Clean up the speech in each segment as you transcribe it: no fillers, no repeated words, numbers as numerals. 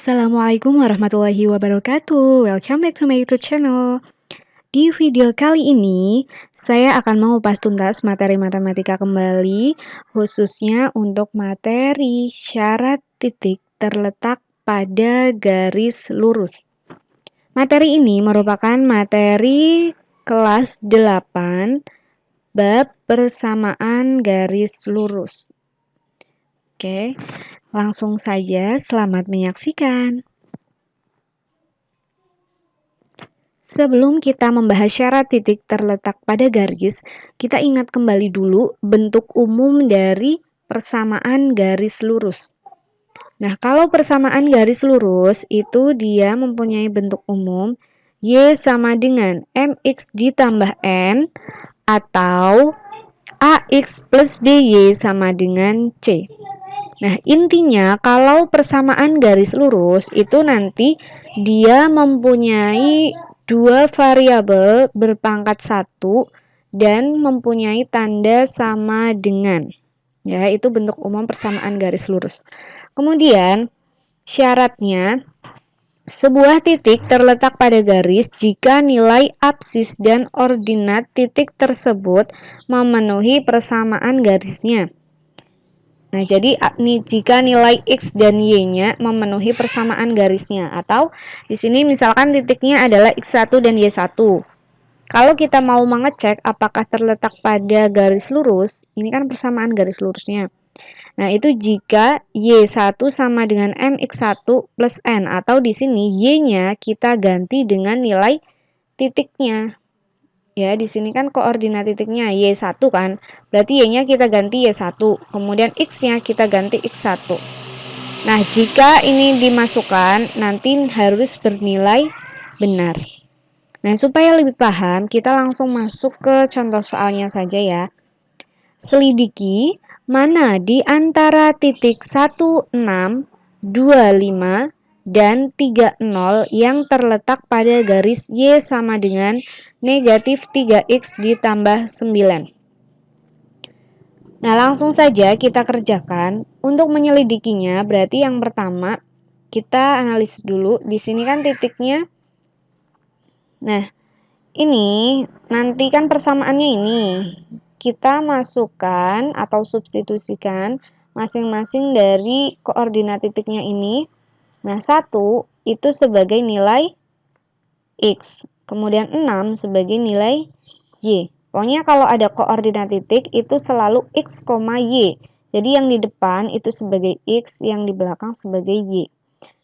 Assalamualaikum warahmatullahi wabarakatuh. Welcome back to my YouTube channel. Di video kali ini, saya akan mengupas tuntas materi matematika kembali, khususnya untuk materi syarat titik terletak pada garis lurus. Materi ini merupakan materi kelas 8, bab persamaan garis lurus. Oke, langsung saja selamat menyaksikan. Sebelum kita membahas syarat titik terletak pada garis, kita ingat kembali dulu bentuk umum dari persamaan garis lurus. Nah, kalau persamaan garis lurus itu dia mempunyai bentuk umum Y sama dengan MX ditambah N atau AX plus BY sama dengan C. Nah, intinya kalau persamaan garis lurus itu nanti dia mempunyai dua variabel berpangkat 1 dan mempunyai tanda sama dengan. Ya, itu bentuk umum persamaan garis lurus. Kemudian, syaratnya sebuah titik terletak pada garis jika nilai absis dan ordinat titik tersebut memenuhi persamaan garisnya. Nah, jadi jika nilai X dan Y-nya memenuhi persamaan garisnya, atau di sini misalkan titiknya adalah X1 dan Y1. Kalau kita mau mengecek apakah terletak pada garis lurus, ini kan persamaan garis lurusnya. Nah, itu jika Y1 sama dengan MX1 plus N, atau di sini Y-nya kita ganti dengan nilai titiknya. Ya, di sini kan koordinat titiknya Y1 kan. Berarti Y-nya kita ganti Y1. Kemudian X-nya kita ganti X1. Nah, jika ini dimasukkan, nanti harus bernilai benar. Nah, supaya lebih paham, kita langsung masuk ke contoh soalnya saja ya. Selidiki mana di antara titik 16, 25, dan 30 yang terletak pada garis Y sama dengan negatif 3X ditambah 9. Nah, langsung saja kita kerjakan. Untuk menyelidikinya, berarti yang pertama kita analisis dulu. Di sini kan titiknya. Nah, ini nanti kan persamaannya ini. Kita masukkan atau substitusikan masing-masing dari koordinat titiknya ini. Nah, 1 itu sebagai nilai X. Kemudian 6 sebagai nilai Y. Pokoknya kalau ada koordinat titik itu selalu X, Y. Jadi yang di depan itu sebagai X, yang di belakang sebagai Y.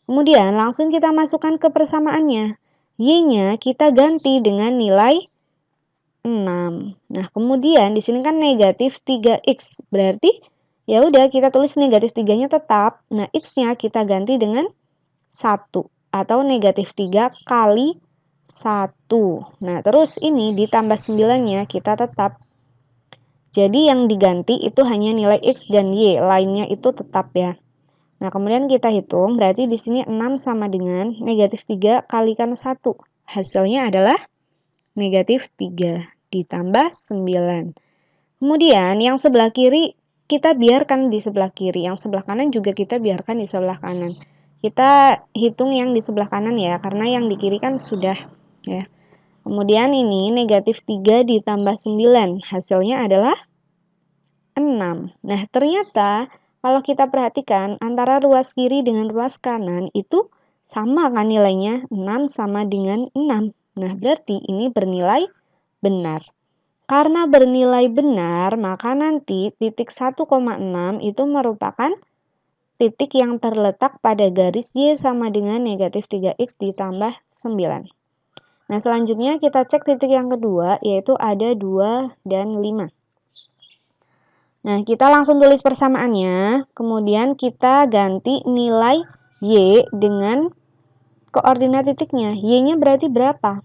Kemudian langsung kita masukkan ke persamaannya. Y-nya kita ganti dengan nilai 6. Nah, kemudian di sini kan negatif 3X. Berarti ya udah kita tulis negatif 3-nya tetap. Nah, X-nya kita ganti dengan 1 atau negatif 3 kali 1. Nah, terus ini ditambah 9-nya kita tetap. Jadi yang diganti itu hanya nilai X dan Y, lainnya itu tetap ya. Nah, kemudian kita hitung, berarti di sini 6 sama dengan negatif 3 kalikan 1. Hasilnya adalah negatif 3 ditambah 9. Kemudian yang sebelah kiri kita biarkan di sebelah kiri, yang sebelah kanan juga kita biarkan di sebelah kanan. Kita hitung yang di sebelah kanan ya, karena yang di kiri kan sudah ya. Kemudian ini negatif 3 ditambah 9, hasilnya adalah 6. Nah, ternyata kalau kita perhatikan antara ruas kiri dengan ruas kanan itu sama kan nilainya, 6 sama dengan 6. Nah, berarti ini bernilai benar. Karena bernilai benar, maka nanti titik 1,6 itu merupakan titik yang terletak pada garis Y sama dengan negatif 3X ditambah 9. Nah, selanjutnya kita cek titik yang kedua, yaitu ada 2 dan 5. Nah, kita langsung tulis persamaannya, kemudian kita ganti nilai Y dengan koordinat titiknya. Y-nya berarti berapa?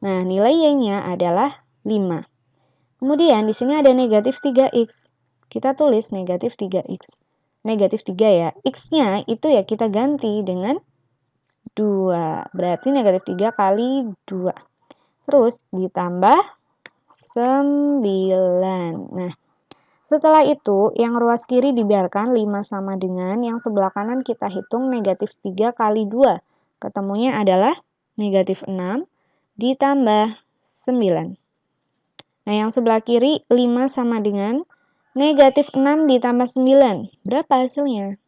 Nah, nilai Y-nya adalah 5. Kemudian di sini ada negatif 3X. Kita tulis negatif 3X. Negatif 3 ya. X-nya itu ya kita ganti dengan 2. Berarti negatif 3 kali 2. Terus ditambah 9. Nah, Setelah itu, yang ruas kiri dibiarkan 5 sama dengan yang sebelah kanan kita hitung negatif 3 kali 2. Ketemunya adalah negatif 6 ditambah 9. Nah, yang sebelah kiri 5 sama dengan negatif 6 ditambah 9. Berapa hasilnya?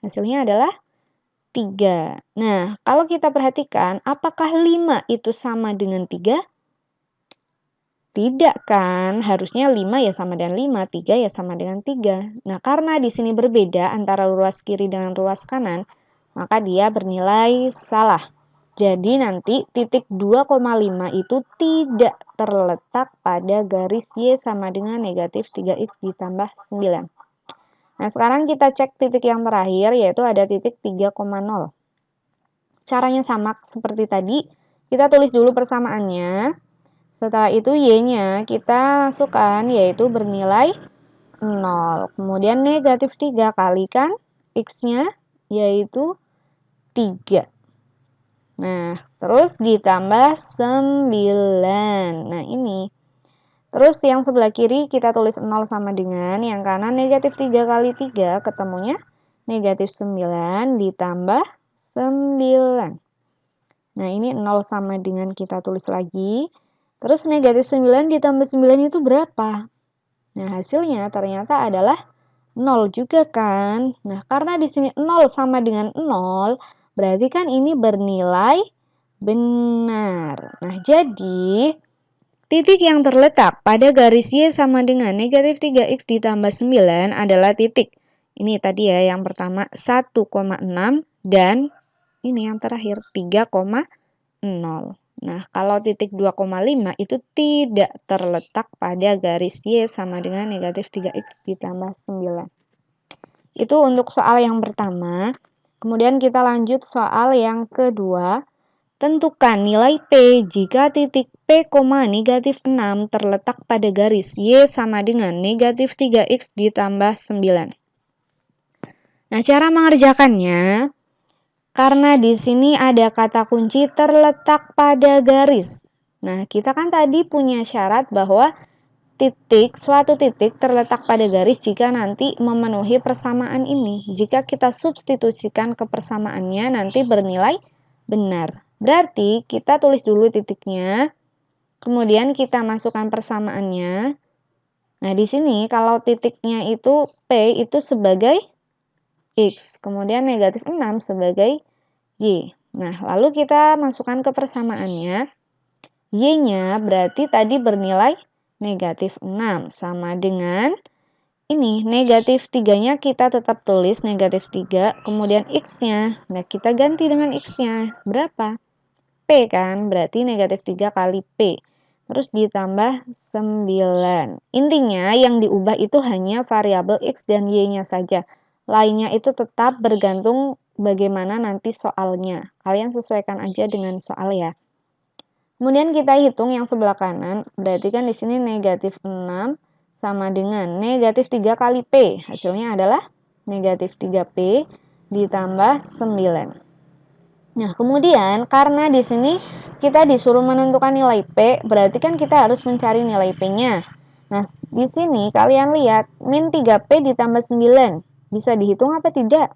Hasilnya adalah 3. Nah, kalau kita perhatikan, apakah 5 itu sama dengan 3? Tidak kan? Harusnya 5 ya sama dengan 5, 3 ya sama dengan 3. Nah, karena di sini berbeda antara ruas kiri dengan ruas kanan, maka dia bernilai salah. Jadi nanti titik 2,5 itu tidak terletak pada garis Y sama dengan negatif 3X ditambah 9. Nah, sekarang kita cek titik yang terakhir, yaitu ada titik 3,0. Caranya sama seperti tadi, kita tulis dulu persamaannya. Setelah itu Y-nya kita masukkan, yaitu bernilai 0. Kemudian negatif 3 kalikan X-nya, yaitu 3. Nah, terus ditambah 9. Nah, ini. Terus yang sebelah kiri kita tulis 0 sama dengan yang kanan negatif 3 kali 3, ketemunya negatif 9 ditambah 9. Nah, ini 0 sama dengan kita tulis lagi. Terus negatif 9 ditambah 9 itu berapa? Nah, hasilnya ternyata adalah 0 juga kan. Nah, karena di sini 0 sama dengan 0, berarti kan ini bernilai benar. Nah, jadi titik yang terletak pada garis Y sama dengan negatif 3X ditambah 9 adalah titik. Ini tadi ya, yang pertama 1,6 dan ini yang terakhir 3,0. Nah, kalau titik 2,5 itu tidak terletak pada garis Y sama dengan negatif 3X ditambah 9. Itu untuk soal yang pertama. Kemudian kita lanjut soal yang kedua. Tentukan nilai P jika titik P, negatif 6 terletak pada garis Y sama dengan negatif 3X ditambah 9. Nah, cara mengerjakannya, karena di sini ada kata kunci terletak pada garis. Nah, kita kan tadi punya syarat bahwa suatu titik terletak pada garis jika nanti memenuhi persamaan ini. Jika kita substitusikan ke persamaannya, nanti bernilai benar. Berarti kita tulis dulu titiknya, kemudian kita masukkan persamaannya. Nah, di sini kalau titiknya itu P itu sebagai X, kemudian negatif 6 sebagai Y. Nah, lalu kita masukkan ke persamaannya. Y-nya berarti tadi bernilai negatif 6 sama dengan ini negatif 3-nya kita tetap tulis negatif 3, kemudian X-nya. Nah, kita ganti dengan X-nya. Berapa? P kan, berarti negatif 3 kali P. Terus ditambah 9. Intinya yang diubah itu hanya variabel X dan Y-nya saja. Lainnya itu tetap bergantung bagaimana nanti soalnya. Kalian sesuaikan aja dengan soal ya. Kemudian kita hitung yang sebelah kanan, berarti kan di sini negatif 6 sama dengan negatif 3 kali P. Hasilnya adalah negatif 3P ditambah 9. Nah, kemudian karena di sini kita disuruh menentukan nilai P, berarti kan kita harus mencari nilai P-nya. Nah, di sini kalian lihat, min 3P ditambah 9. Bisa dihitung apa tidak?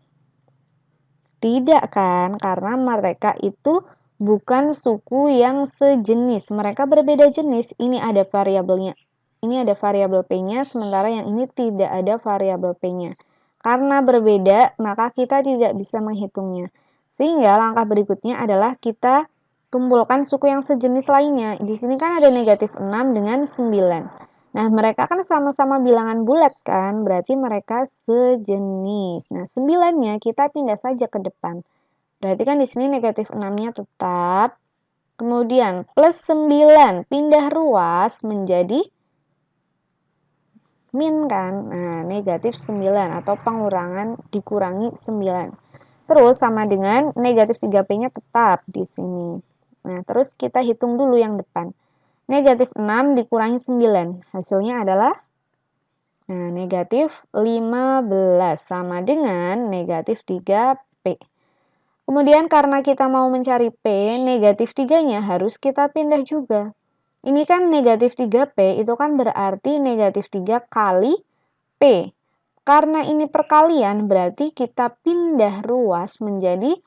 Tidak kan, karena mereka itu bukan suku yang sejenis. Mereka berbeda jenis. Ini ada variabelnya. Ini ada variabel P-nya, sementara yang ini tidak ada variabel P-nya. Karena berbeda, maka kita tidak bisa menghitungnya. Sehingga langkah berikutnya adalah kita kumpulkan suku yang sejenis lainnya. Di sini kan ada negatif 6 dengan 9. Nah, mereka kan sama-sama bilangan bulat kan, berarti mereka sejenis. Nah, 9-nya kita pindah saja ke depan. Berarti kan di sini negatif 6-nya tetap. Kemudian plus 9 pindah ruas menjadi min kan. Nah, negatif 9 atau pengurangan dikurangi 9. Terus sama dengan negatif 3P-nya tetap di sini. Nah, terus kita hitung dulu yang depan. Negatif 6 dikurangi 9. Hasilnya adalah negatif 15 sama dengan negatif 3P. Kemudian karena kita mau mencari P, negatif 3-nya harus kita pindah juga. Ini kan negatif 3P, itu kan berarti negatif 3 kali P. Karena ini perkalian, berarti kita pindah ruas menjadi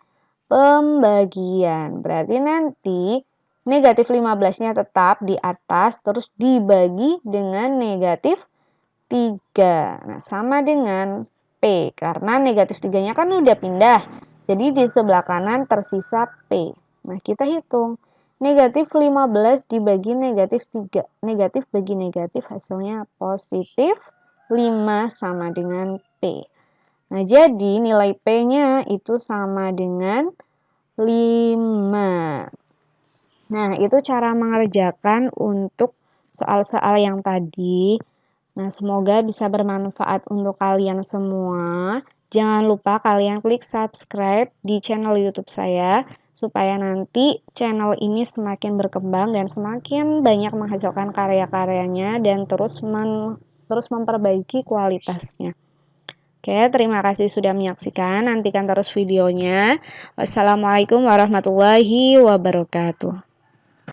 pembagian. Berarti nanti negatif 15-nya tetap di atas, terus dibagi dengan negatif 3. Nah, sama dengan P, karena negatif 3-nya kan udah pindah. Jadi di sebelah kanan tersisa P. Nah, kita hitung. Negatif 15 dibagi negatif 3. Negatif bagi negatif hasilnya positif 5 sama dengan P. Nah, jadi nilai P-nya itu sama dengan 5. Nah, itu cara mengerjakan untuk soal-soal yang tadi. Nah, semoga bisa bermanfaat untuk kalian semua. Jangan lupa kalian klik subscribe di channel YouTube saya, supaya nanti channel ini semakin berkembang dan semakin banyak menghasilkan karya-karyanya dan terus memperbaiki kualitasnya. Oke, terima kasih sudah menyaksikan. Nantikan terus videonya. Wassalamualaikum warahmatullahi wabarakatuh.